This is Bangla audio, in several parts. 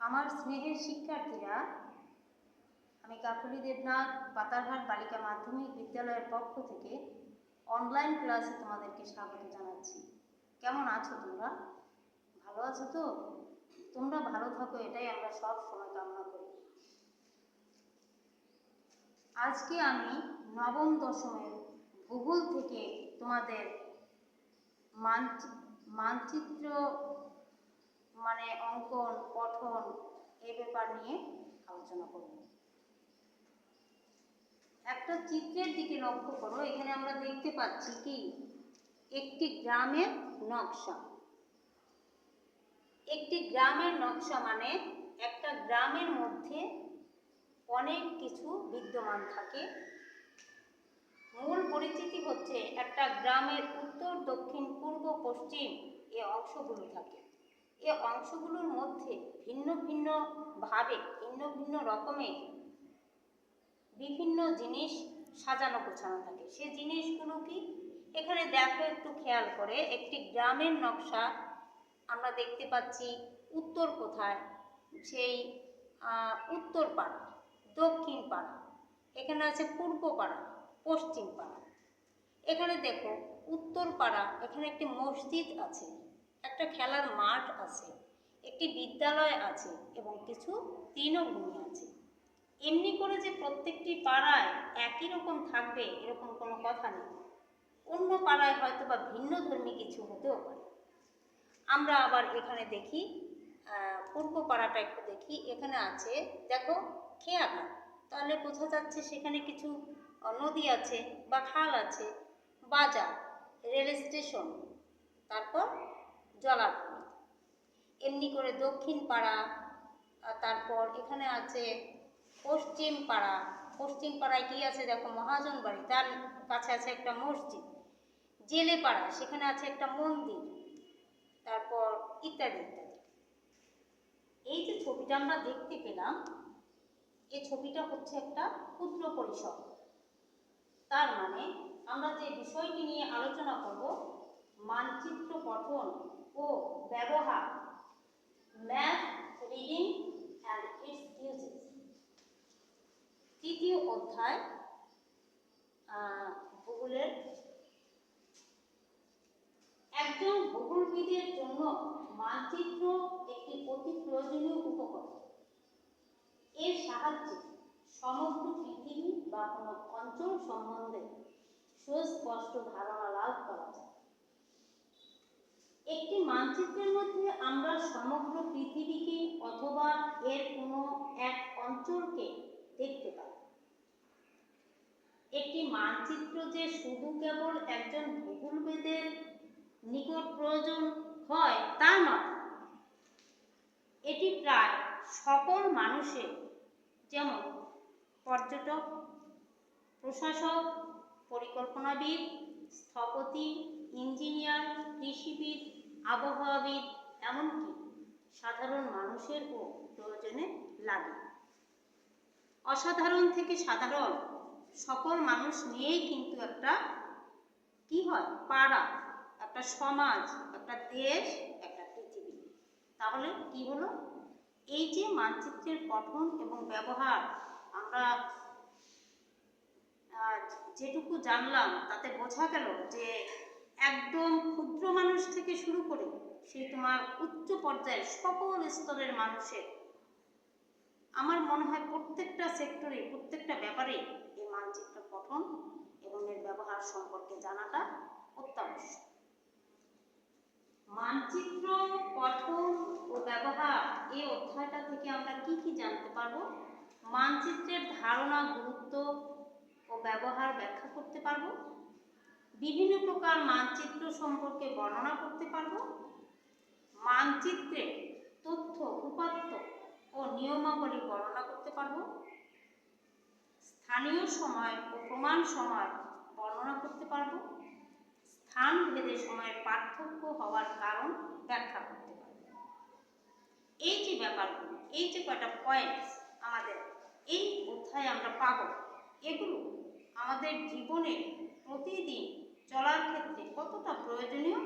আমার স্নেহের শিক্ষার্থীরা, আমি কাকুলি দেবনাথ পাতারঘাট বালিকা মাধ্যমিক বিদ্যালয়ের পক্ষ থেকে অনলাইন ক্লাসে তোমাদেরকে স্বাগত জানাচ্ছি। কেমন আছো তোমরা? ভালো আছো তো? তোমরা ভালো থাকো, এটাই আমরা সব সময় কামনা করি। আজকে আমি নবম দশমের ভূগোল থেকে তোমাদের মানচিত্র মানে অঙ্কন, পঠন এ ব্যাপার নিয়ে আলোচনা করব। একটা চিত্রের দিকে লক্ষ্য করো। এখানে আমরা দেখতে পাচ্ছি কি একটি গ্রামের নকশা। একটি গ্রামের নকশা মানে একটা গ্রামের মধ্যে অনেক কিছু বিদ্যমান থাকে। মূল পরিচিতি হচ্ছে একটা গ্রামের উত্তর, দক্ষিণ, পূর্ব, পশ্চিম এই অংশগুলো থাকে। এই অংশগুলোর মধ্যে ভিন্ন ভিন্ন ভাবে, ভিন্ন ভিন্ন রকমের বিভিন্ন জিনিস সাজানো গোছানো থাকে। সেই জিনিসগুলো কি? এখানে দেখো, একটু খেয়াল করে। একটি গ্রামের নকশা আমরা দেখতে পাচ্ছি উত্তর কোথায়, সেই উত্তর পাড়া, দক্ষিণ পাড়া, এখানে আছে পূর্ব পাড়া, পশ্চিম পাড়া। এখানে দেখো উত্তর পাড়া, এখানে একটি মসজিদ আছে, একটা খেলার মাঠ আছে, একটি বিদ্যালয় আছে এবং কিছু তৃণভূমি আছে। এমনি করে যে প্রত্যেকটি পাড়ায় একই রকম থাকবে এরকম কোনো কথা নেই। অন্য পাড়ায় হয়তো বা ভিন্ন ধর্মী কিছু হতেও পারে। আমরা আবার এখানে দেখি পূর্ব পাড়াটা একটু দেখি। এখানে আছে দেখো খেয়াঘাট, তাহলে বোঝা যাচ্ছে সেখানে কিছু নদী আছে বা খাল আছে, বাজার, রেল স্টেশন, তারপর জলাভূমি। এমনি করে দক্ষিণ পাড়া, তারপর এখানে আছে পশ্চিম পাড়া। পশ্চিম পাড়ায় কি আছে দেখো, মহাজন বাড়ি, তার কাছে আছে একটা মসজিদ। জেলে পাড়া, সেখানে আছে একটা মন্দির, তারপর ইত্যাদি ইত্যাদি। এই যে ছবিটা আমরা দেখতে পেলাম, এই ছবিটা হচ্ছে একটা ক্ষুদ্র পরিসর। তার মানে আমরা যে বিষয়টি নিয়ে আলোচনা করব, মানচিত্র পঠন ও ব্যবহার, map reading and it's uses, তৃতীয় অধ্যায় ভূগোলের। একজন ভূগোলবিদের জন্য মানচিত্র একটি অতি প্রয়োজনীয় উপকরণ। এর সাহায্যে সমগ্র পৃথিবী বা কোনো অঞ্চল সম্বন্ধে সুস্পষ্ট ধারণা লাভ করা যায়। একটি মানচিত্রের মধ্যে আমরা সমগ্র পৃথিবীকে অথবা এর কোনো এক অঞ্চলকে দেখতে পাই। একটি মানচিত্র যে শুধু কেবল একজন ভূগোলবিদের নিকট প্রয়োজন হয় তা নয়, এটি প্রায় সকল মানুষের, যেমন পর্যটক, প্রশাসক, পরিকল্পনাবিদ, স্থপতি, ইঞ্জিনিয়ার, কৃষিবিদ, আবহাওয়াবিদ, এমনকি সাধারণ মানুষেরও প্রয়োজনে লাগে। অসাধারণ থেকে সাধারণ সকল মানুষ নিয়েই কিন্তু একটা কি হয়, পাড়া, একটা সমাজ, একটা দেশ, একটা পৃথিবী। তাহলে কি হলো, এই যে মানচিত্রের পঠন এবং ব্যবহার আমরা যেটুকু জানলাম, তাতে বোঝা গেল যে একদম ক্ষুদ্র মানুষ থেকে শুরু করে সেই তোমার উচ্চ পর্যায়ের সকল স্তরের মানুষের, আমার মনে হয় প্রত্যেকটা সেক্টরে, প্রত্যেকটা ব্যাপারে এই মানচিত্র পঠন এবং এর ব্যবহার সম্পর্কে জানাটা অত্যাবশ্যক। মানচিত্র পঠন ও ব্যবহার এই অধ্যায়টা থেকে আমরা কি কি জানতে পারবো? মানচিত্রের ধারণা, গুরুত্ব ও ব্যবহার ব্যাখ্যা করতে পারবো। বিভিন্ন প্রকার মানচিত্র সম্পর্কে বর্ণনা করতে পারবো। মানচিত্রের তথ্য, উপাত্ত ও নিয়মাবলী বর্ণনা করতে পারবো। স্থানীয় সময় ও প্রমাণ সময় বর্ণনা করতে পারবো। স্থান ভেদে সময়ের পার্থক্য হওয়ার কারণ ব্যাখ্যা করতে পারবো। এই যে ব্যাপারগুলো, এই যে কয়টা পয়েন্টস আমাদের এই অধ্যায়ে আমরা পাবো, এগুলো আমাদের জীবনে প্রতিদিন চলার ক্ষেত্রে কতটা প্রয়োজনীয়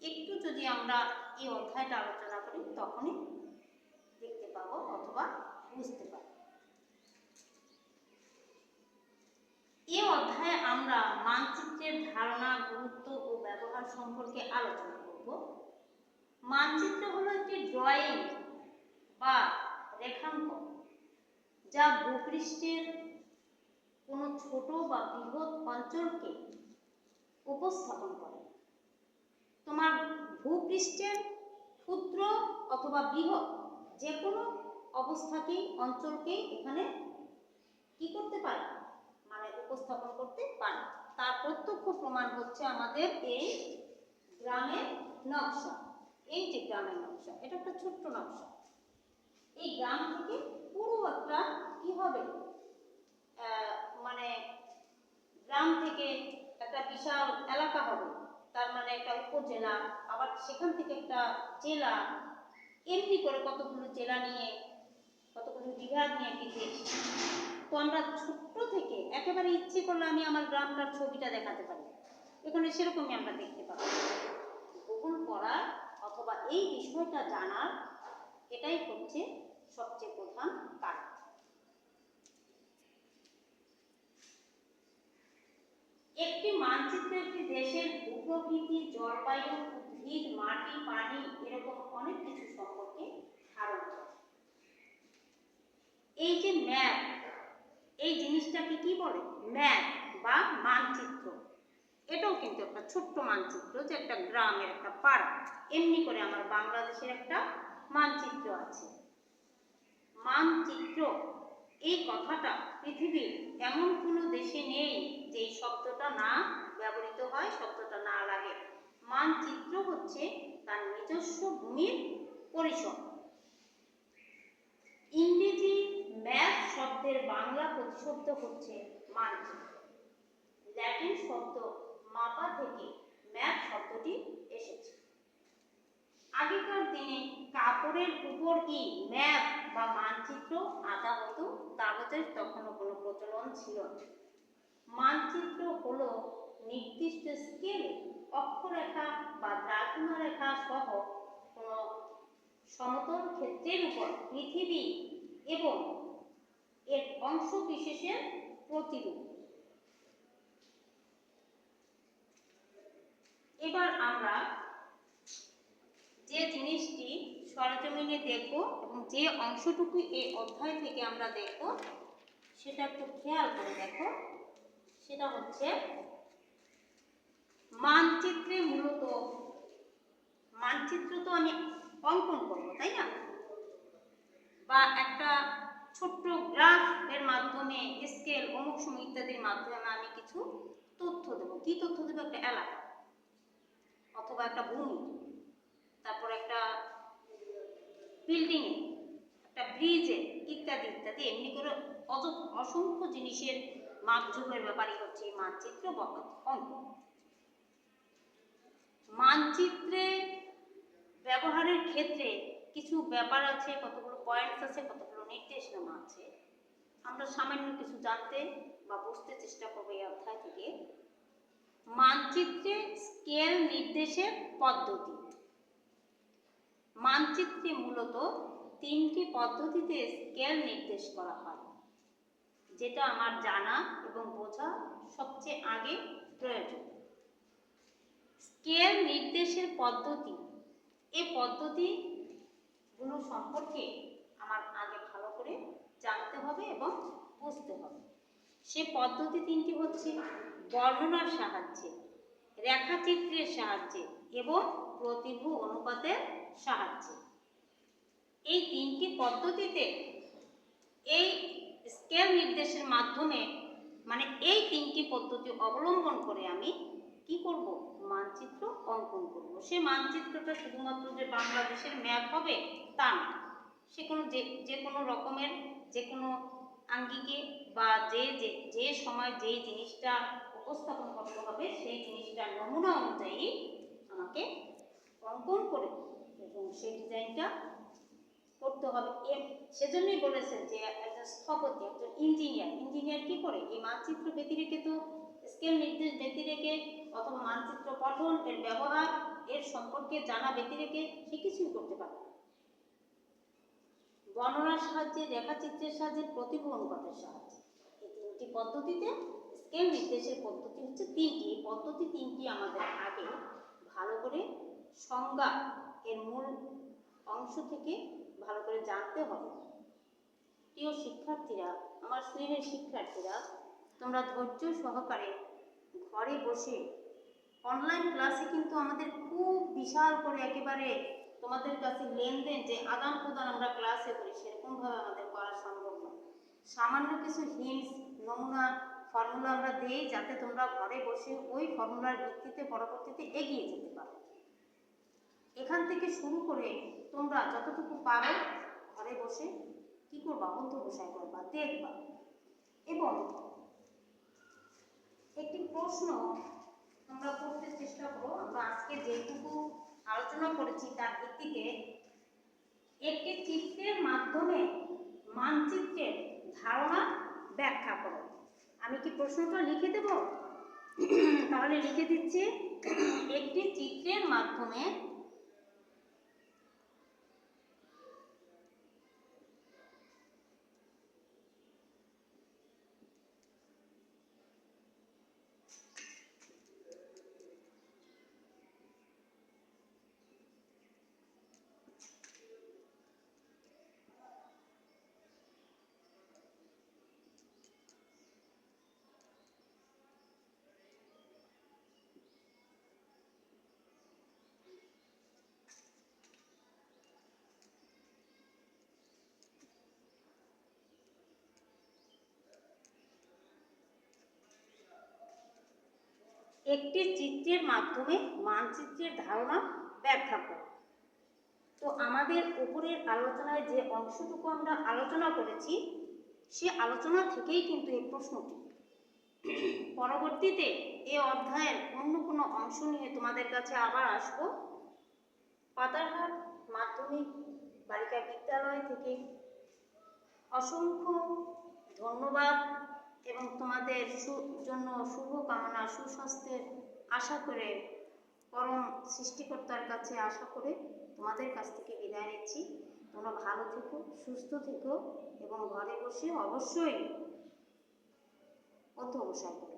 একটু যদি আমরা এই অধ্যায়টা আলোচনা করি, তখনই দেখতে পাবো অথবা বুঝতে পারবো। এই অধ্যায়ে আমরা মানচিত্রের ধারণা, গুরুত্ব ও ব্যবহার সম্পর্কে আলোচনা করব। মানচিত্র হলো একটি ড্রয়িং বা রেখাঙ্কন যা ভূপৃষ্ঠের কোনো ছোট বা বৃহৎ অঞ্চলকে উপস্থাপন করে। তোমার ভূপৃষ্ঠের ক্ষুদ্র অথবা বৃহৎ যে কোনো অবস্থাকেই, অঞ্চলকেই এখানে কি করতে পারে, মানে উপস্থাপন করতে পারে। তার প্রত্যক্ষ প্রমাণ হচ্ছে আমাদের এই গ্রামের নকশা। এই যে গ্রামের নকশা, এটা একটা ছোট্ট নকশা। এই গ্রাম থেকে পুরো একটা কি হবে, মানে গ্রাম থেকে একটা বিশাল এলাকা হবে, তার মানে একটা উপজেলা, আবার সেখান থেকে একটা জেলা, এমনি করে কতগুলো জেলা নিয়ে, কতগুলো বিভাগ নিয়ে একটি দেশ। তো আমরা ছোট্ট থেকে একেবারে ইচ্ছে করলে আমি আমার গ্রামটার ছবিটা দেখাতে পারি, এখানে সেরকমই আমরা দেখতে পাবো। ভূগোল পড়ার অথবা এই বিষয়টা জানার এটাই হচ্ছে সবচেয়ে প্রধান কারণ। একটি মানচিত্রে একটি দেশের ভূপ্রকৃতি, জলবায়ু, উদ্ভিদ, মাটি, পানি এরকম অনেক কিছু সম্পর্কে ধারণা করে। এই যে ম্যাপ, এই জিনিসটাকে কি বলে, ম্যাপ বা মানচিত্র। এটাও কিন্তু একটা ছোট্ট মানচিত্র, যে একটা গ্রামের একটা পাড়া, এমনি করে আমার বাংলাদেশের একটা মানচিত্র আছে। মানচিত্র এই কথাটা পৃথিবীর এমন কোনো দেশে নেই যে এই শব্দটা না ব্যবহৃত হয়, শব্দটা না লাগে। মানচিত্র হচ্ছে তার নিজস্ব ভূমির পরিসর। ইংরেজি ম্যাপ শব্দের বাংলা প্রতিশব্দ হচ্ছে মানচিত্র। ল্যাটিন শব্দ মাপা থেকে ম্যাপ শব্দটি এসেছে। আগেকার দিনে কাপড়ের উপর কি ম্যাপ বা মানচিত্র আঁকা হতো, কাগজের তখনও কোনো প্রচলন ছিল না। মানচিত্র হলো নির্দিষ্ট স্কেলে অক্ষরেখা বা দ্রাঘিমা রেখা সহ কোনো সমতল ক্ষেত্রের উপর পৃথিবী এবং এর অংশ বিশেষের প্রতিরূপ। এবার আমরা যে জিনিসটি সরজমিনে দেখব এবং যে অংশটুকু এই অধ্যায় থেকে আমরা দেখব, সেটা একটু খেয়াল করে দেখো। সেটা হচ্ছে মানচিত্রে মূলত, মানচিত্র তো আমি অঙ্কন করবো, তাই না, বা একটা ছোট্ট গ্রাফ এর মাধ্যমে, স্কেল, অমুক সময় ইত্যাদির মাধ্যমে আমি কিছু তথ্য দেবো। কি তথ্য দেবো? একটা এলাকা অথবা একটা ভূমি, তারপর একটা বিল্ডিং, একটা ব্রিজে, ইত্যাদি ইত্যাদি, এমনি করে অসংখ্য জিনিসের মাপঝোপের ব্যাপারই হচ্ছে এই মানচিত্র বা অঙ্কন। মানচিত্রে ব্যবহারের ক্ষেত্রে কিছু ব্যাপার আছে, কতগুলো পয়েন্টস আছে, কতগুলো নির্দেশনামা আছে। আমরা সামান্য কিছু জানতে বা বুঝতে চেষ্টা করবো এই অধ্যায় থেকে। মানচিত্রে স্কেল নির্দেশের পদ্ধতি। মানচিত্রে মূলত তিনটি পদ্ধতিতে স্কেল নির্দেশ করা হয়, যেটা আমার জানা এবং বোঝা সবচেয়ে আগে প্রয়োজন। স্কেল নির্দেশের পদ্ধতি, এই পদ্ধতিগুলো সম্পর্কে আমার আগে ভালো করে জানতে হবে এবং বুঝতে হবে। সে পদ্ধতি তিনটি হচ্ছে বর্ণনার সাহায্যে, রেখাচিত্রের সাহায্যে এবং প্রতিভু অনুপাতের সাহায্যে। এই তিনটি পদ্ধতিতে এই স্কেল নির্দেশের মাধ্যমে, মানে এই তিনটি পদ্ধতি অবলম্বন করে আমি কি করব, মানচিত্র অঙ্কন করব। সে মানচিত্রটা শুধুমাত্র যে বাংলাদেশের ম্যাপ হবে তা না, সে কোনো যে কোনো রকমের, যে কোনো আঙ্গিকে বা যে সময় যেই জিনিসটা উপস্থাপন করতে হবে, সেই জিনিসটার নমুনা অনুযায়ী আমাকে অঙ্কন করে এবং সেই ডিজাইনটা করতে হবে। সেজন্যই বলেছেন যে একজন স্থপতি, একজন ইঞ্জিনিয়ার কি করে, এই মানচিত্র ব্যতিরেকে তো, স্কেল নির্দেশ ব্যতিরেকে অথবা মানচিত্র পঠন, এর ব্যবহার, এর সম্পর্কে জানা ব্যতিরেকে সে কিছুই করতে পারে না। গণনার সাহায্যে, রেখাচিত্রের সাহায্যে, প্রতিফলনগতের সাহায্যে। এই তিনটি পদ্ধতিতে স্কেল নির্দেশের পদ্ধতি হচ্ছে তিনটি। এই পদ্ধতি তিনটি আমাদের আগে ভালো করে সংজ্ঞা এর মূল অংশ থেকে ভালো করে জানতে হবে। প্রিয় শিক্ষার্থীরা, আমার স্নেহের শিক্ষার্থীরা, তোমরা ধৈর্য সহকারে ঘরে বসে অনলাইন ক্লাসে কিন্তু আমাদের খুব বিশাল করে একেবারে তোমাদের কাছে লেনদেন যে আদান প্রদান আমরা ক্লাসে করি সেরকমভাবে আমাদের করা সম্ভব নয়। সামান্য কিছু হিন্টস, নমুনা, ফর্মুলা আমরা দিই যাতে তোমরা ঘরে বসে ওই ফর্মুলার ভিত্তিতে পরবর্তীতে এগিয়ে যেতে পারো। এখান থেকে শুরু করে তোমরা যতটুকু পারো ঘরে বসে কি করবা, অধ্যবসায় করবা, দেখবা। এবং একটি প্রশ্ন তোমরা করতে চেষ্টা করো। আমরা আজকে যেটুকু আলোচনা করেছি তার ভিত্তিতে একটি চিত্রের মাধ্যমে মানচিত্রের ধারণা ব্যাখ্যা করো। আমি কি প্রশ্নটা লিখে দেব? তাহলে লিখে দিচ্ছি, একটি চিত্রের মাধ্যমে একটি চিত্রের মাধ্যমে মানচিত্রের ধারণা ব্যাখ্যা করো। তো আমাদের উপরের আলোচনায় যে অংশটুকু আমরা আলোচনা করেছি সে আলোচনা থেকেই কিন্তু এই প্রশ্নটি। পরবর্তীতে এই অধ্যায়ের অন্য কোনো অংশ নিয়ে তোমাদের কাছে আবার আসবো। পাতারহাট মাধ্যমিক বালিকা বিদ্যালয় থেকে অসংখ্য ধন্যবাদ এবং তোমাদের জন্য শুভকামনা, সুস্বাস্থ্যের আশা করে, পরম সৃষ্টিকর্তার কাছে আশা করে তোমাদের কাছ থেকে বিদায় নিচ্ছি। তোমরা ভালো থেকো, সুস্থ থেকো এবং ঘরে বসে অবশ্যই অধ্যবসায় করো।